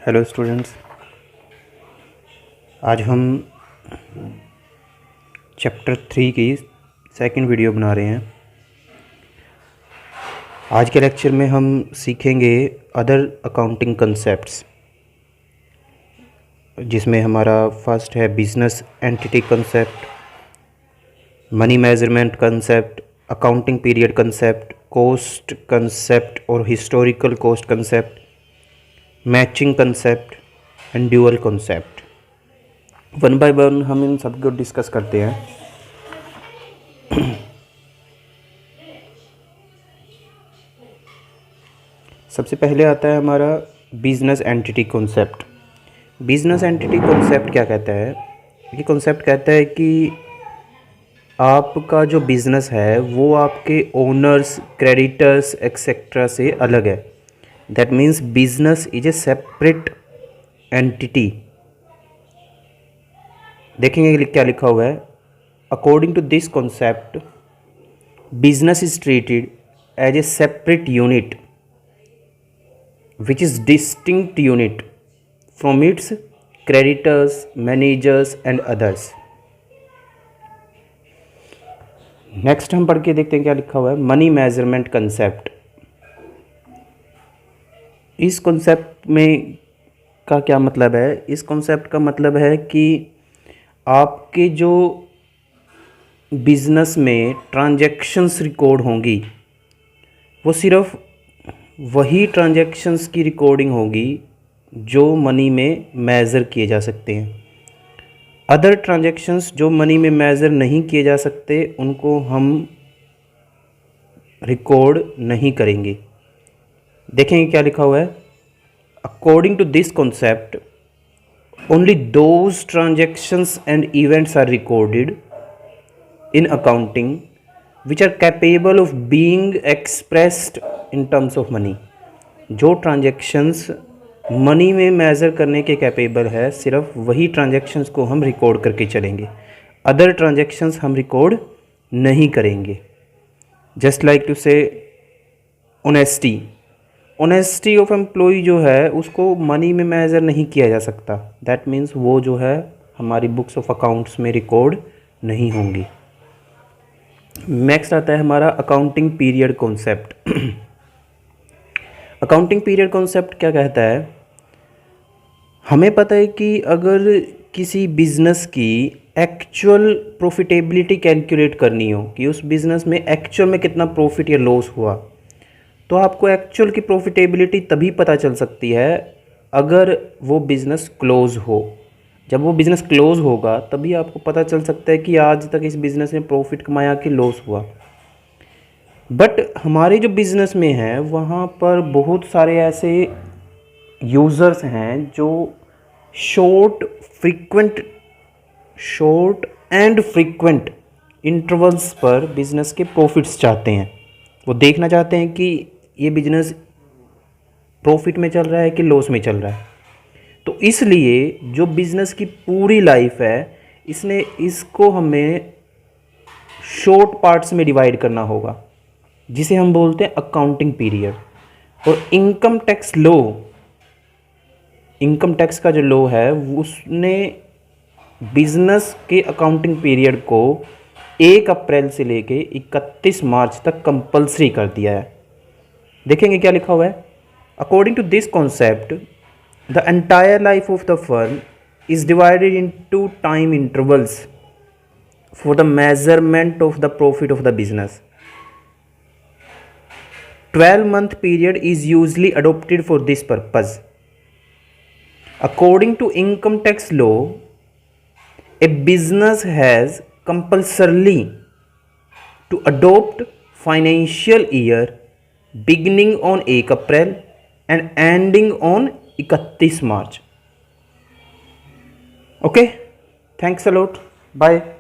Hello students, आज हम chapter 3 की सेकंड वीडियो बना रहे हैं। आज के लेक्चर में हम सीखेंगे अदर अकाउंटिंग कंसेप्ट्स, जिसमें हमारा फर्स्ट है business entity concept, money measurement concept, accounting period concept, cost concept और historical cost concept, matching concept and dual concept. One by one हम इन सबको डिस्कस करते हैं। सबसे पहले आता है हमारा business entity concept. Business entity concept क्या कहता है? ये कॉन्सेप्ट कहता है कि आपका जो बिज़नेस है वो आपके ओनर्स, क्रेडिटर्स एक्सेट्रा से अलग है। That means business is a separate entity. देखेंगे क्या लिखा हुआ है। According to this concept, business is treated as a separate unit which is distinct unit from its creditors, managers and others. Next हम पढ़ के देखते हैं क्या लिखा हुआ है। Money measurement concept. इस कॉन्सेप्ट में का क्या मतलब है? इस कॉन्सेप्ट का मतलब है कि आपके जो बिजनेस में ट्रांजैक्शंस रिकॉर्ड होंगी वो सिर्फ वही ट्रांजैक्शंस की रिकॉर्डिंग होगी जो मनी में मेज़र किए जा सकते हैं। अदर ट्रांजैक्शंस जो मनी में मेज़र नहीं किए जा सकते उनको हम रिकॉर्ड नहीं करेंगे। देखेंगे क्या लिखा हुआ है। According to this concept, only those transactions and events are recorded in accounting which are capable of being expressed in terms of money. जो ट्रांजैक्शंस मनी में मेज़र करने के कैपेबल है, सिर्फ वही ट्रांजैक्शंस को हम रिकॉर्ड करके चलेंगे। अदर ट्रांजैक्शंस हम रिकॉर्ड नहीं करेंगे। जस्ट लाइक टू से ऑनेस्टी ऑफ एम्प्लॉय जो है उसको मनी में मेज़र नहीं किया जा सकता। दैट मीन्स वो जो है हमारी बुक्स ऑफ अकाउंट्स में रिकॉर्ड नहीं होंगी। नेक्स्ट आता है हमारा accounting period concept. Accounting period concept क्या कहता है? हमें पता है कि अगर किसी बिजनेस की एक्चुअल प्रॉफिटेबिलिटी कैलकुलेट करनी हो कि उस बिज़नेस में एक्चुअल में कितना प्रॉफिट या लॉस हुआ, तो आपको एक्चुअल की प्रॉफिटेबिलिटी तभी पता चल सकती है अगर वो बिज़नेस क्लोज़ हो। जब वो बिज़नेस क्लोज़ होगा तभी आपको पता चल सकता है कि आज तक इस बिज़नेस ने प्रॉफिट कमाया कि लॉस हुआ। बट हमारे जो बिज़नेस में है वहाँ पर बहुत सारे ऐसे यूज़र्स हैं जो शॉर्ट एंड फ्रीक्वेंट इंटरवल्स पर बिज़नेस के प्रॉफिट्स चाहते हैं। वो देखना चाहते हैं कि ये बिज़नेस प्रॉफिट में चल रहा है कि लॉस में चल रहा है। तो इसलिए जो बिज़नेस की पूरी लाइफ है इसको हमें शॉर्ट पार्ट्स में डिवाइड करना होगा, जिसे हम बोलते हैं अकाउंटिंग पीरियड। और इनकम टैक्स का जो लॉ है उसने बिज़नेस के अकाउंटिंग पीरियड को 1 अप्रैल से लेके 31 मार्च तक कंपलसरी कर दिया है। देखेंगे क्या लिखा हुआ है। According to this concept, the entire life of the firm is divided into time intervals for the measurement of the profit of the business. 12-month period is usually adopted for this purpose. According to income tax law, a business has compulsorily to adopt financial year beginning on 1 April and ending on 31 March. Okay, thanks a lot. Bye.